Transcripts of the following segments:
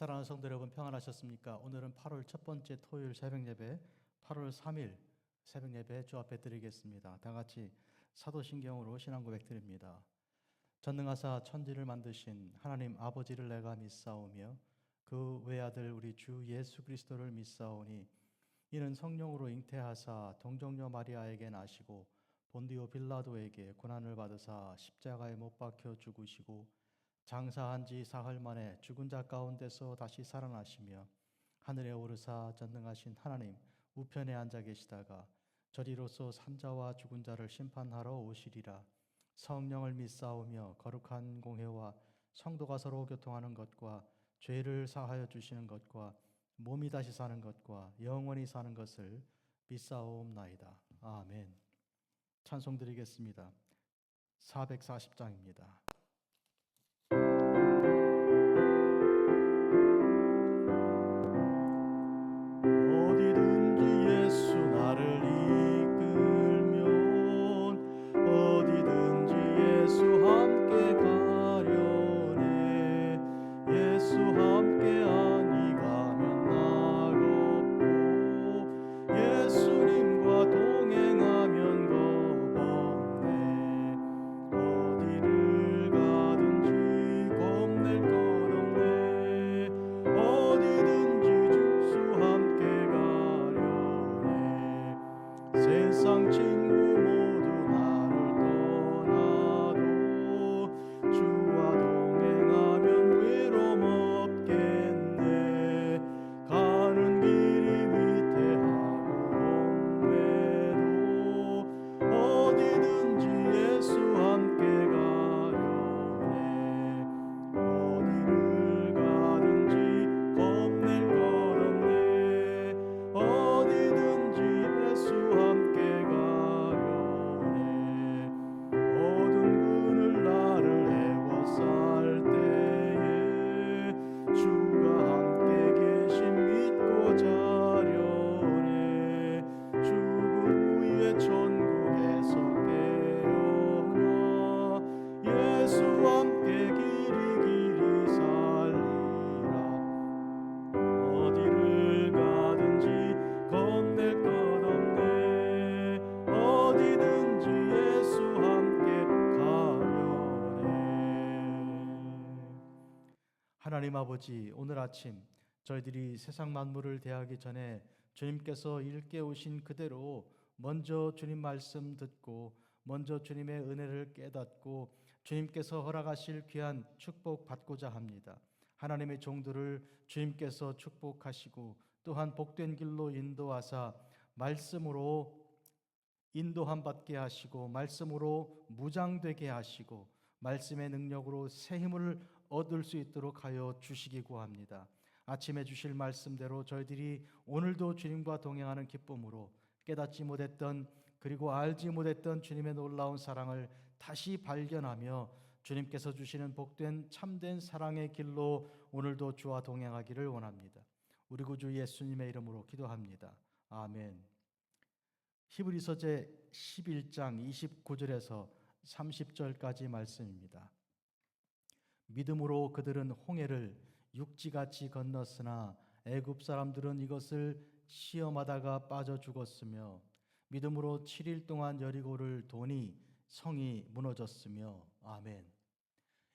사랑하는 성도 여러분, 평안하셨습니까? 오늘은 8월 첫 번째 토요일 새벽 예배, 8월 3일 새벽 예배 주 앞에 드리겠습니다. 다 같이 사도신경으로 신앙 고백 드립니다. 전능하사 천지를 만드신 하나님 아버지를 내가 믿사오며 그 외아들 우리 주 예수 그리스도를 믿사오니 이는 성령으로 잉태하사 동정녀 마리아에게 나시고 본디오 빌라도에게 고난을 받으사 십자가에 못 박혀 죽으시고 장사한 지 사흘 만에 죽은 자 가운데서 다시 살아나시며 하늘에 오르사 전능하신 하나님 우편에 앉아 계시다가 저리로서 산자와 죽은 자를 심판하러 오시리라. 성령을 믿사오며 거룩한 공회와 성도가 서로 교통하는 것과 죄를 사하여 주시는 것과 몸이 다시 사는 것과 영원히 사는 것을 믿사옵나이다. 아멘. 찬송 드리겠습니다. 440장입니다. 어디든지 예수 나를 이끌면 어디든지 예수 함께 가려네. 예수 함께 아니 가면 나겁고 예수님과 동행하면 겁없네. 어디를 가든지 겁낼 것 없네. 어디든지 주 함께 가려네. 세상 친구 모두 나를 떠나도 주와 동행하면 외로움 없겠네. 가는 길이 위태하고 험해도 어디든지 예수 함께 가려네. 어디를 가든지 겁낼 것 없네. 어디든지 예수 함께 가려네. 어두운 그늘 나를 에워쌀 때에 주가 함께 계심 믿고 자려네. 죽음 후에 천국에서 깨어나 예수 함께 길이 살리라. 어디를 가든지 겁낼 것 없네. 어디든지 예수 함께 가려네. 하나님 아버지, 오늘 아침 저희들이 세상 만물을 대하기 전에 주님께서 일깨우신 그대로 먼저 주님 말씀 듣고 먼저 주님의 은혜를 깨닫고 주님께서 허락하실 귀한 축복 받고자 합니다. 하나님의 종들을 주님께서 축복하시고 또한 복된 길로 인도하사 말씀으로 인도함 받게 하시고 말씀으로 무장되게 하시고 말씀의 능력으로 새 힘을 얻을 수 있도록 하여 주시기 구합니다. 아침에 주실 말씀대로 저희들이 오늘도 주님과 동행하는 기쁨으로 깨닫지 못했던 그리고 알지 못했던 주님의 놀라운 사랑을 다시 발견하며 주님께서 주시는 복된 참된 사랑의 길로 오늘도 주와 동행하기를 원합니다. 우리 구주 예수님의 이름으로 기도합니다. 아멘. 히브리서 제 11장 29절에서 30절까지 말씀입니다. 믿음으로 그들은 홍해를 육지같이 건넜으나 애굽 사람들은 이것을 시험하다가 빠져 죽었으며 믿음으로 7일 동안 여리고를 도니 성이 무너졌으며. 아멘.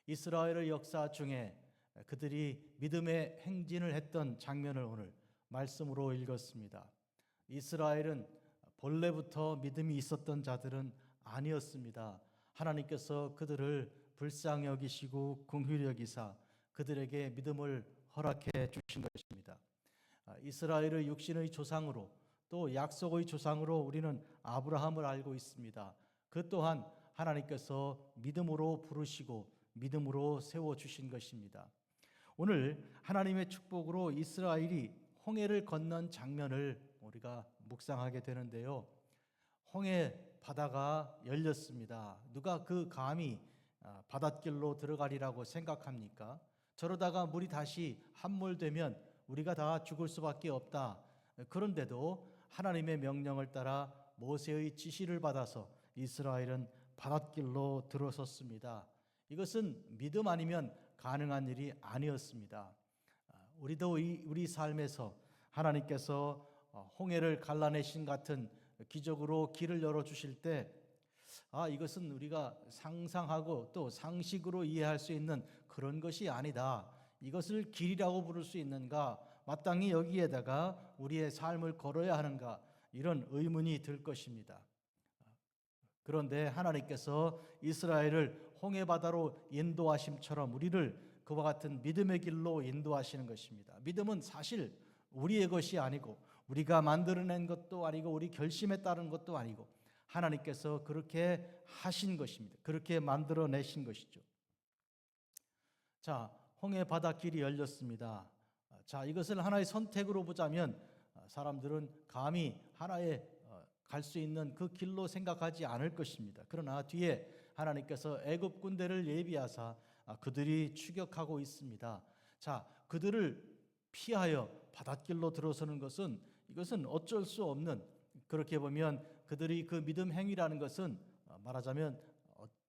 이스라엘의 역사 중에 그들이 믿음의 행진을 했던 장면을 오늘 말씀으로 읽었습니다. 이스라엘은 본래부터 믿음이 있었던 자들은 아니었습니다. 하나님께서 그들을 불쌍히 여기시고 긍휼히 여기사 그들에게 믿음을 허락해 주신 것입니다. 이스라엘의 육신의 조상으로 또 약속의 조상으로 우리는 아브라함을 알고 있습니다. 그 또한 하나님께서 믿음으로 부르시고 믿음으로 세워주신 것입니다. 오늘 하나님의 축복으로 이스라엘이 홍해를 건넌 장면을 우리가 묵상하게 되는데요. 홍해 바다가 열렸습니다. 누가 그 감히 바닷길로 들어가리라고 생각합니까? 저러다가 물이 다시 함몰되면 우리가 다 죽을 수밖에 없다. 그런데도 하나님의 명령을 따라 모세의 지시를 받아서 이스라엘은 바닷길로 들어섰습니다. 이것은 믿음 아니면 가능한 일이 아니었습니다. 우리도 우리 삶에서 하나님께서 홍해를 갈라내신 같은 기적으로 길을 열어주실 때 이것은 우리가 상상하고 또 상식으로 이해할 수 있는 그런 것이 아니다. 이것을 길이라고 부를 수 있는가? 마땅히 여기에다가 우리의 삶을 걸어야 하는가? 이런 의문이 들 것입니다. 그런데 하나님께서 이스라엘을 홍해바다로 인도하심처럼 우리를 그와 같은 믿음의 길로 인도하시는 것입니다. 믿음은 사실 우리의 것이 아니고 우리가 만들어낸 것도 아니고 우리 결심에 따른 것도 아니고 하나님께서 그렇게 하신 것입니다. 그렇게 만들어내신 것이죠. 자, 홍해바다 길이 열렸습니다. 자, 이것을 하나의 선택으로 보자면 사람들은 감히 하나의 갈 수 있는 그 길로 생각하지 않을 것입니다. 그러나 뒤에 하나님께서 애굽 군대를 예비하사 그들이 추격하고 있습니다. 자, 그들을 피하여 바닷길로 들어서는 것은 이것은 어쩔 수 없는, 그렇게 보면 그들이 그 믿음 행위라는 것은 말하자면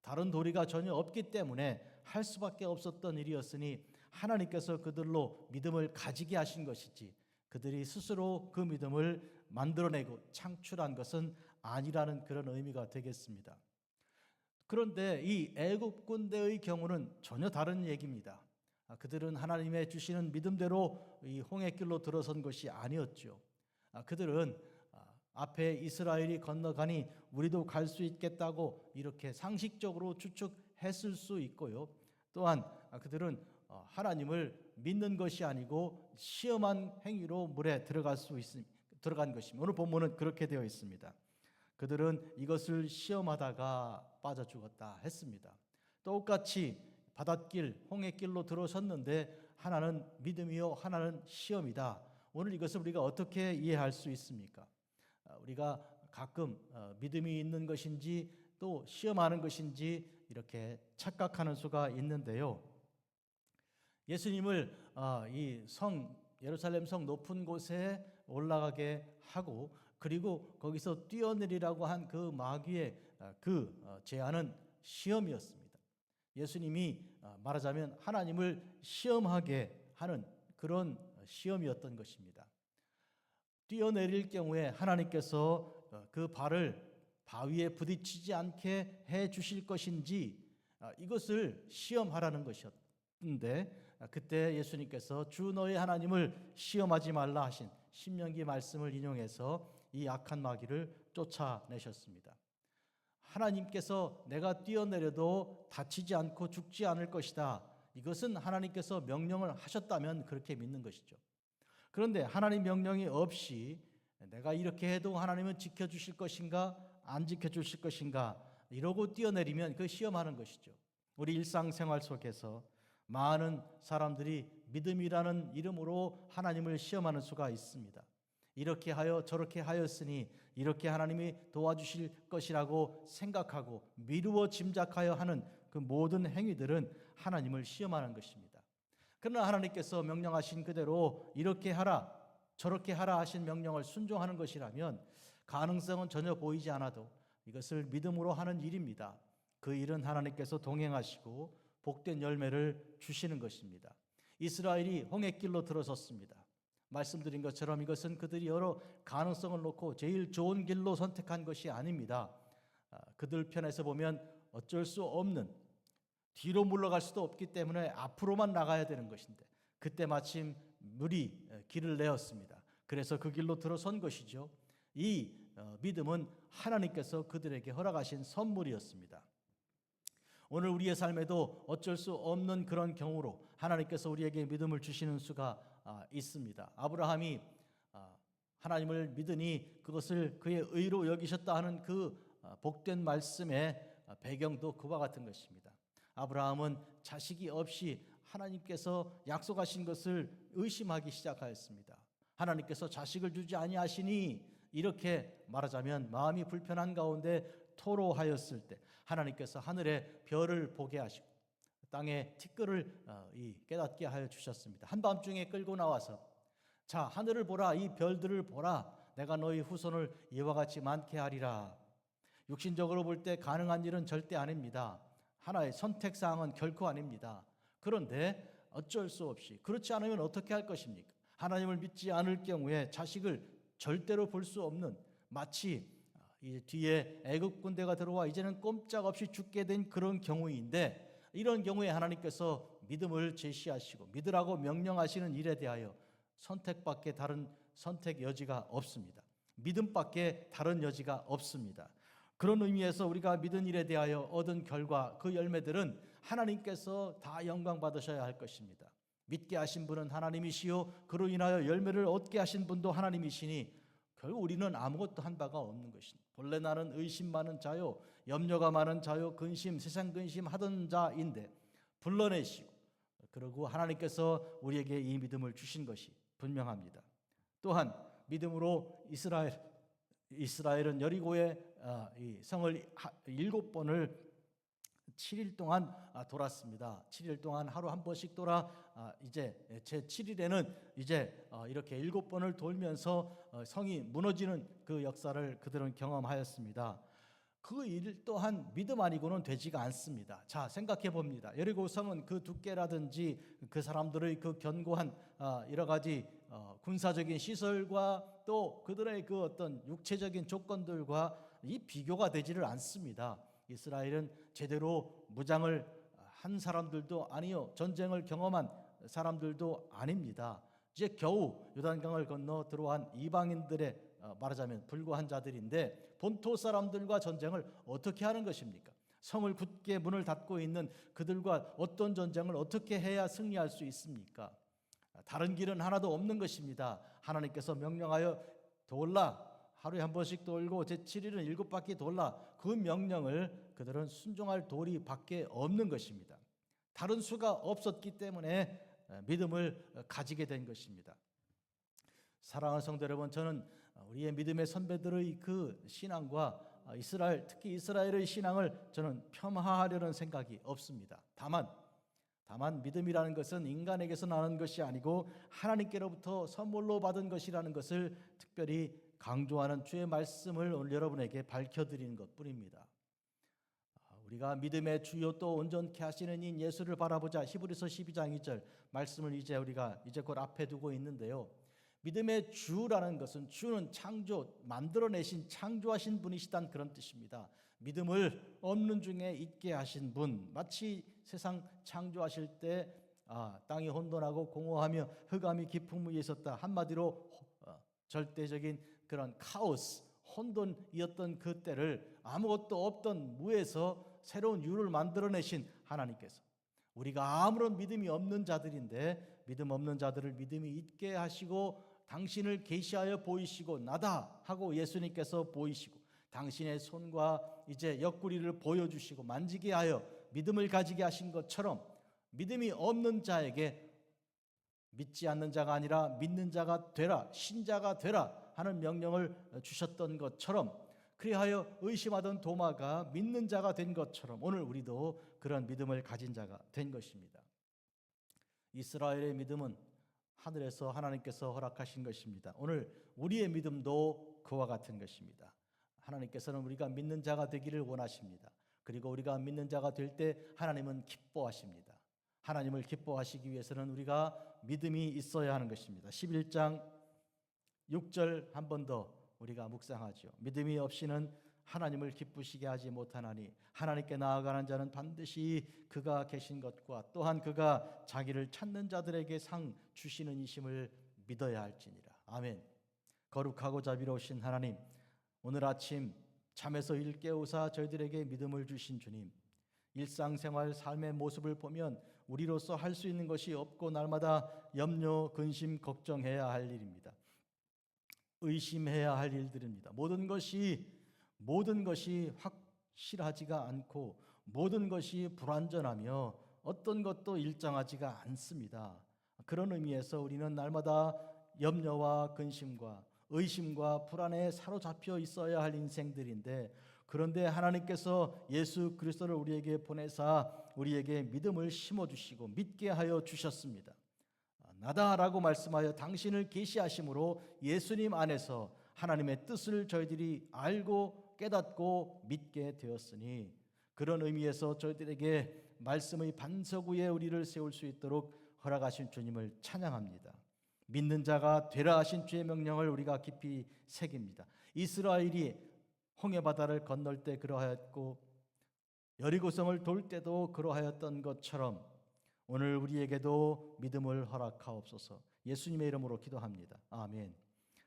다른 도리가 전혀 없기 때문에 할 수밖에 없었던 일이었으니 하나님께서 그들로 믿음을 가지게 하신 것이지 그들이 스스로 그 믿음을 만들어내고 창출한 것은 아니라는 그런 의미가 되겠습니다. 그런데 이 애굽 군대의 경우는 전혀 다른 얘기입니다. 그들은 하나님의 주시는 믿음대로 이 홍해길로 들어선 것이 아니었죠. 그들은 앞에 이스라엘이 건너가니 우리도 갈 수 있겠다고 이렇게 상식적으로 추측했을 수 있고요. 또한 그들은 하나님을 믿는 것이 아니고 시험한 행위로 물에 들어간 것입니다. 오늘 본문은 그렇게 되어 있습니다. 그들은 이것을 시험하다가 빠져 죽었다 했습니다. 똑같이 바닷길, 홍해길로 들어섰는데 하나는 믿음이요 하나는 시험이다. 오늘 이것을 우리가 어떻게 이해할 수 있습니까? 우리가 가끔 믿음이 있는 것인지 또 시험하는 것인지 이렇게 착각하는 수가 있는데요. 예수님을 이 예루살렘 성 높은 곳에 올라가게 하고 그리고 거기서 뛰어내리라고 한 그 마귀의 그 제안은 시험이었습니다. 예수님이 말하자면 하나님을 시험하게 하는 그런 시험이었던 것입니다. 뛰어내릴 경우에 하나님께서 그 발을 바위에 부딪히지 않게 해 주실 것인지 이것을 시험하라는 것이었는데 그때 예수님께서 주 너의 하나님을 시험하지 말라 하신 신명기 말씀을 인용해서 이 악한 마귀를 쫓아내셨습니다. 하나님께서 내가 뛰어내려도 다치지 않고 죽지 않을 것이다. 이것은 하나님께서 명령을 하셨다면 그렇게 믿는 것이죠. 그런데 하나님 명령이 없이 내가 이렇게 해도 하나님은 지켜주실 것인가 안 지켜주실 것인가 이러고 뛰어내리면 그 시험하는 것이죠. 우리 일상생활 속에서 많은 사람들이 믿음이라는 이름으로 하나님을 시험하는 수가 있습니다. 이렇게 하여 저렇게 하였으니 이렇게 하나님이 도와주실 것이라고 생각하고 미루어 짐작하여 하는 그 모든 행위들은 하나님을 시험하는 것입니다. 그러나 하나님께서 명령하신 그대로 이렇게 하라 저렇게 하라 하신 명령을 순종하는 것이라면 가능성은 전혀 보이지 않아도 이것을 믿음으로 하는 일입니다. 그 일은 하나님께서 동행하시고 복된 열매를 주시는 것입니다. 이스라엘이 홍해길로 들어섰습니다. 말씀드린 것처럼 이것은 그들이 여러 가능성을 놓고 제일 좋은 길로 선택한 것이 아닙니다. 그들 편에서 보면 어쩔 수 없는, 뒤로 물러갈 수도 없기 때문에 앞으로만 나가야 되는 것인데 그때 마침 물이 길을 내었습니다. 그래서 그 길로 들어선 것이죠. 이 믿음은 하나님께서 그들에게 허락하신 선물이었습니다. 오늘 우리의 삶에도 어쩔 수 없는 그런 경우로 하나님께서 우리에게 믿음을 주시는 수가 있습니다. 아브라함이 하나님을 믿으니 그것을 그의 의로 여기셨다 하는 그 복된 말씀의 배경도 그와 같은 것입니다. 아브라함은 자식이 없이 하나님께서 약속하신 것을 의심하기 시작하였습니다. 하나님께서 자식을 주지 아니하시니 이렇게 말하자면 마음이 불편한 가운데 토로하였을 때 하나님께서 하늘에 별을 보게 하시고 땅에 티끌을 깨닫게 하여 주셨습니다. 한밤중에 끌고 나와서 자 하늘을 보라 이 별들을 보라 내가 너희 후손을 이와 같이 많게 하리라. 육신적으로 볼 때 가능한 일은 절대 아닙니다. 하나의 선택사항은 결코 아닙니다. 그런데 어쩔 수 없이. 그렇지 않으면 어떻게 할 것입니까? 하나님을 믿지 않을 경우에 자식을 절대로 볼 수 없는, 마치 이 뒤에 애국 군대가 들어와 이제는 꼼짝없이 죽게 된 그런 경우인데, 이런 경우에 하나님께서 믿음을 제시하시고 믿으라고 명령하시는 일에 대하여 선택밖에 다른 선택 여지가 없습니다. 믿음밖에 다른 여지가 없습니다. 그런 의미에서 우리가 믿은 일에 대하여 얻은 결과, 그 열매들은 하나님께서 다 영광 받으셔야 할 것입니다. 믿게 하신 분은 하나님이시요 그로 인하여 열매를 얻게 하신 분도 하나님이시니 결국 우리는 아무것도 한 바가 없는 것입니다. 본래 나는 의심 많은 자요 염려가 많은 자요 근심 세상 근심 하던 자인데 불러내시고, 그리고 하나님께서 우리에게 이 믿음을 주신 것이 분명합니다. 또한 믿음으로 이스라엘은 여리고의 이 성을 7번을 7일 동안 돌았습니다. 7일 동안 하루 한 번씩 돌아 이제 제 7일에는 이제 이렇게 7번을 돌면서 성이 무너지는 그 역사를 그들은 경험하였습니다. 그 일 또한 믿음 아니고는 되지가 않습니다. 자, 생각해 봅니다. 여리고 성은 그 두께라든지 그 사람들의 그 견고한 여러 가지 군사적인 시설과 또 그들의 그 어떤 육체적인 조건들과 이 비교가 되지를 않습니다. 이스라엘은 제대로 무장을 한 사람들도 아니요 전쟁을 경험한 사람들도 아닙니다. 이제 겨우 요단강을 건너 들어온 이방인들의 말하자면 불과한 자들인데 본토 사람들과 전쟁을 어떻게 하는 것입니까? 성을 굳게 문을 닫고 있는 그들과 어떤 전쟁을 어떻게 해야 승리할 수 있습니까? 다른 길은 하나도 없는 것입니다. 하나님께서 명령하여 돌라, 하루에 한 번씩 돌고 제7일은 7바퀴 돌라, 그 명령을 그들은 순종할 도리 밖에 없는 것입니다. 다른 수가 없었기 때문에 믿음을 가지게 된 것입니다. 사랑하는 성도 여러분, 저는 우리의 믿음의 선배들의 그 신앙과 특히 이스라엘의 신앙을 저는 폄하하려는 생각이 없습니다. 다만 믿음이라는 것은 인간에게서 나는 것이 아니고 하나님께로부터 선물로 받은 것이라는 것을 특별히 강조하는 주의 말씀을 오늘 여러분에게 밝혀드리는 것뿐입니다. 우리가 믿음의 주요 또 온전케 하시는 이 예수를 바라보자. 히브리서 12장 2절 말씀을 우리가 곧 앞에 두고 있는데요. 믿음의 주라는 것은, 주는 만들어내신 창조하신 분이시단 그런 뜻입니다. 믿음을 없는 중에 있게 하신 분, 마치 세상 창조하실 때 땅이 혼돈하고 공허하며 흑암이 깊은 위에 있었다. 한마디로 절대적인 그런 카오스, 혼돈이었던 그 때를 아무것도 없던 무에서 새로운 유를 만들어내신 하나님께서 우리가 아무런 믿음이 없는 자들인데 믿음 없는 자들을 믿음이 있게 하시고 당신을 계시하여 보이시고 나다 하고 예수님께서 보이시고 당신의 손과 이제 옆구리를 보여주시고 만지게 하여 믿음을 가지게 하신 것처럼 믿음이 없는 자에게 믿지 않는 자가 아니라 믿는 자가 되라, 신자가 되라 하는 명령을 주셨던 것처럼, 그리하여 의심하던 도마가 믿는 자가 된 것처럼 오늘 우리도 그런 믿음을 가진 자가 된 것입니다. 이스라엘의 믿음은 하늘에서 하나님께서 허락하신 것입니다. 오늘 우리의 믿음도 그와 같은 것입니다. 하나님께서는 우리가 믿는 자가 되기를 원하십니다. 그리고 우리가 믿는 자가 될 때 하나님은 기뻐하십니다. 하나님을 기뻐하시기 위해서는 우리가 믿음이 있어야 하는 것입니다. 11장 6절 한 번 더 우리가 묵상하죠. 믿음이 없이는 하나님을 기쁘시게 하지 못하나니 하나님께 나아가는 자는 반드시 그가 계신 것과 또한 그가 자기를 찾는 자들에게 상 주시는 이심을 믿어야 할지니라. 아멘. 거룩하고 자비로우신 하나님, 오늘 아침 잠에서 일깨우사 저희들에게 믿음을 주신 주님, 일상생활 삶의 모습을 보면 우리로서 할 수 있는 것이 없고 날마다 염려, 근심, 걱정해야 할 일입니다. 의심해야 할 일들입니다. 모든 것이 확실하지가 않고 모든 것이 불완전하며 어떤 것도 일정하지가 않습니다. 그런 의미에서 우리는 날마다 염려와 근심과 의심과 불안에 사로잡혀 있어야 할 인생들인데, 그런데 하나님께서 예수 그리스도를 우리에게 보내사 우리에게 믿음을 심어주시고 믿게 하여 주셨습니다. 나다라고 말씀하여 당신을 계시하심으로 예수님 안에서 하나님의 뜻을 저희들이 알고 깨닫고 믿게 되었으니, 그런 의미에서 저희들에게 말씀의 반석 위에 우리를 세울 수 있도록 허락하신 주님을 찬양합니다. 믿는 자가 되라 하신 주의 명령을 우리가 깊이 새깁니다. 이스라엘이 홍해바다를 건널 때 그러하였고 여리고성을 돌 때도 그러하였던 것처럼 오늘 우리에게도 믿음을 허락하옵소서. 예수님의 이름으로 기도합니다. 아멘.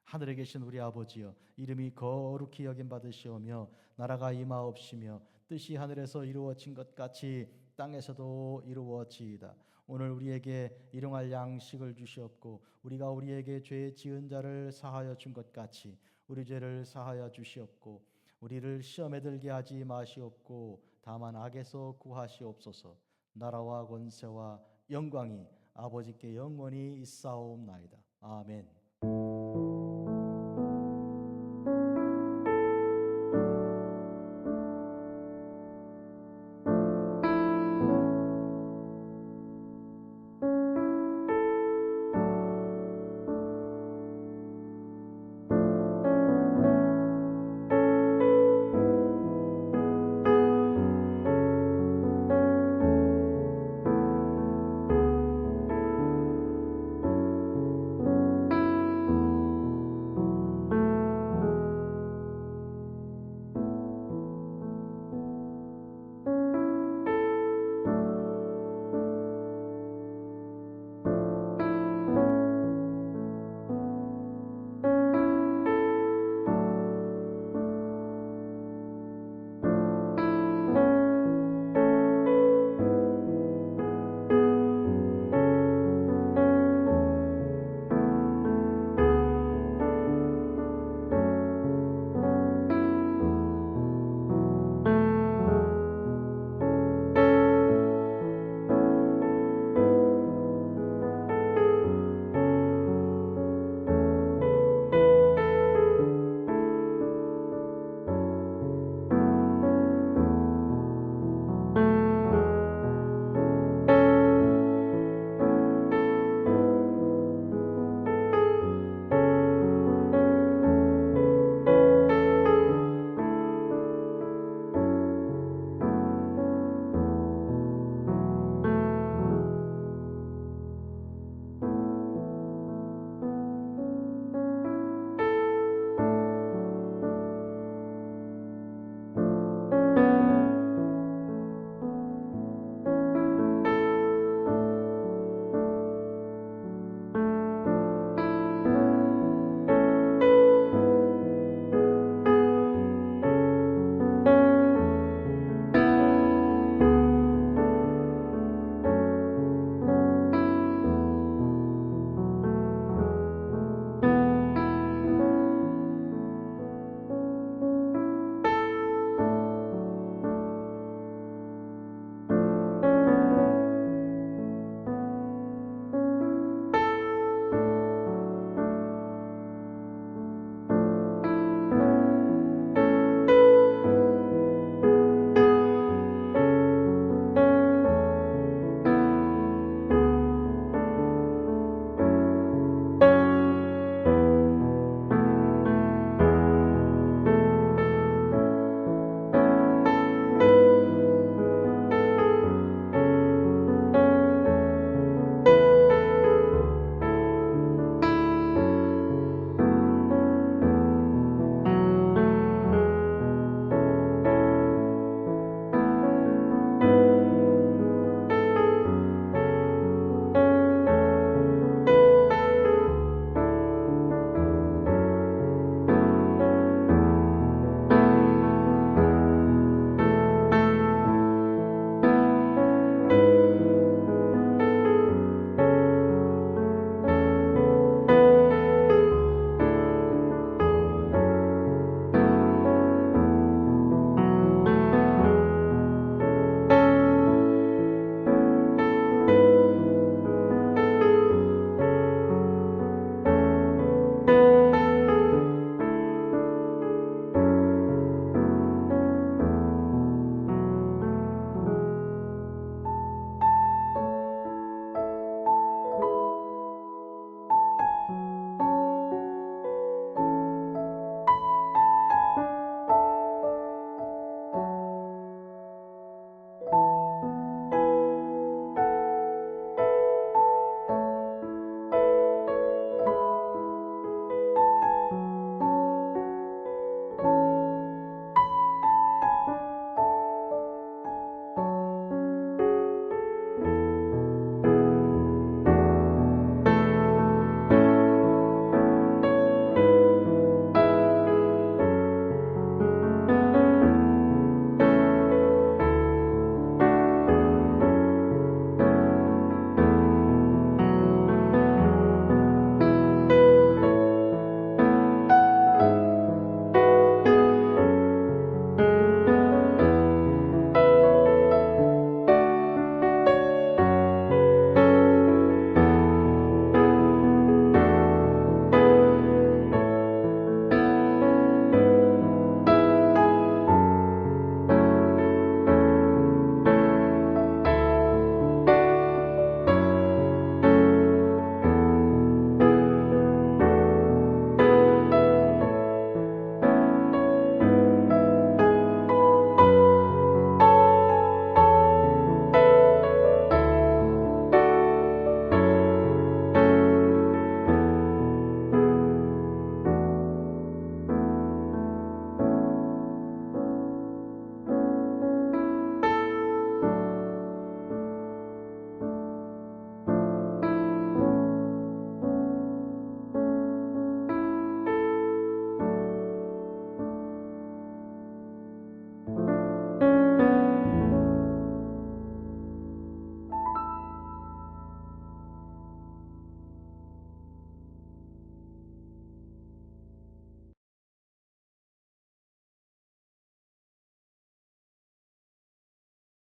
하늘에 계신 우리 아버지여, 이름이 거룩히 여김 받으시오며 나라가 임하옵시며 뜻이 하늘에서 이루어진 것 같이 땅에서도 이루어지이다. 오늘 우리에게 일용할 양식을 주시옵고 우리가 우리에게 죄 지은 자를 사하여 준 것 같이 우리 죄를 사하여 주시옵고 우리를 시험에 들게 하지 마시옵고 다만 악에서 구하시옵소서. 나라와 권세와 영광이 아버지께 영원히 있사옵나이다. 아멘.